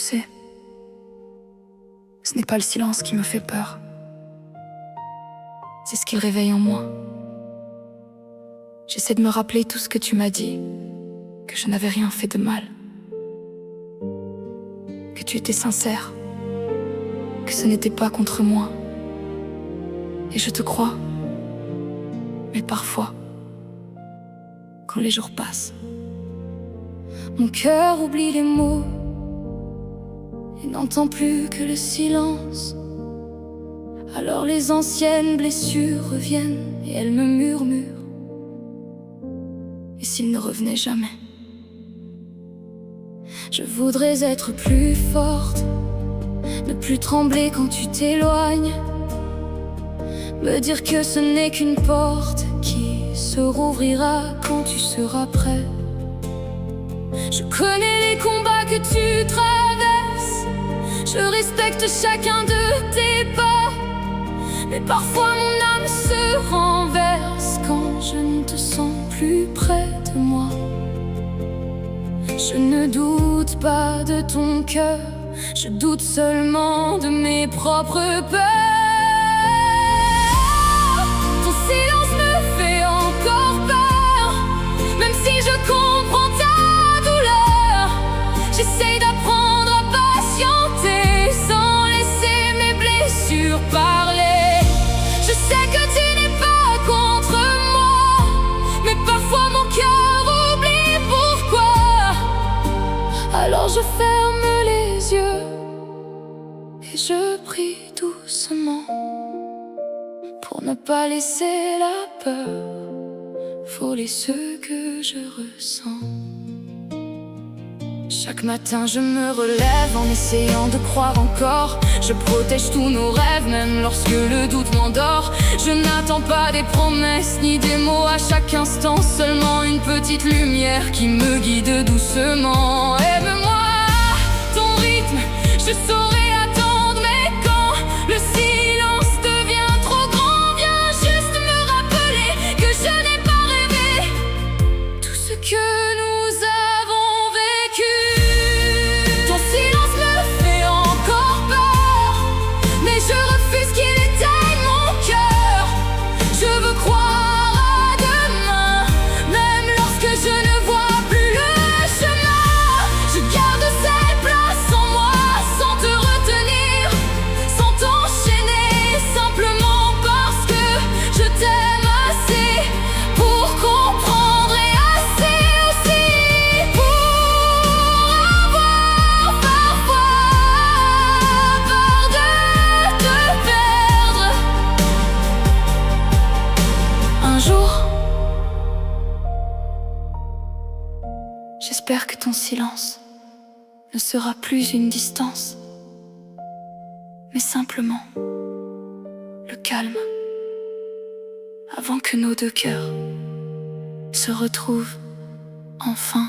sais, ce n'est pas le silence qui me fait peur. C'est ce qu'il réveille en moi. J'essaie de me rappeler tout ce que tu m'as dit, que je n'avais rien fait de mal, que tu étais sincère, que ce n'était pas contre moi. Et je te crois. Mais parfois, quand les jours passent, mon cœur oublie les mots et n'entend plus que le silence. Alors les anciennes blessures reviennent et elles me murmurent. Et s'il ne revenait jamais? Je voudrais être plus forte, ne plus trembler quand tu t'éloignes, me dire que ce n'est qu'une porte qui se rouvrira quand tu seras prêt. Je connais les combats que tu traverses, je respecte chacun de tes pas, mais parfois mon âme se renverse quand je ne te sens plus près de moi. Je ne doute pas de ton cœur, je doute seulement de mes propres peurs. Ton silence me fait encore peur, même si je comprends ta douleur. J'essaye d'apprendre à patienter sans laisser mes blessures parler. Je sais que tu n'es pas contre moi, mais parfois mon cœur oublie pourquoi. Alors je ferme les yeux et je prie doucement pour ne pas laisser la peur voler ce que je ressens. Chaque matin je me relève en essayant de croire encore. Je protège tous nos rêves même lorsque le doute m'endort. Je n'attends pas des promesses ni des mots à chaque instant, seulement une petite lumière qui me guide doucement. Aime-moi à ton rythme, je saurai attendre, mais quand le silence devient trop grand, viens juste me rappeler que je n'ai pas rêvé tout ce que nous avons vécu. Ton silence me fait encore peur, mais je refuse qu'il éteigne mon cœur. Je veux croire à demain, même lorsque je ne vois plus le chemin. Je garde cette place en moi, sans te retenir, sans t'enchaîner, simplement parce que je t'aime assez pour comprendre et assez aussi pour avoir parfois peur de te perdre. Un jour, j'espère que ton silence ne sera plus une distance, mais simplement le calme, avant que nos deux cœurs se retrouvent enfin.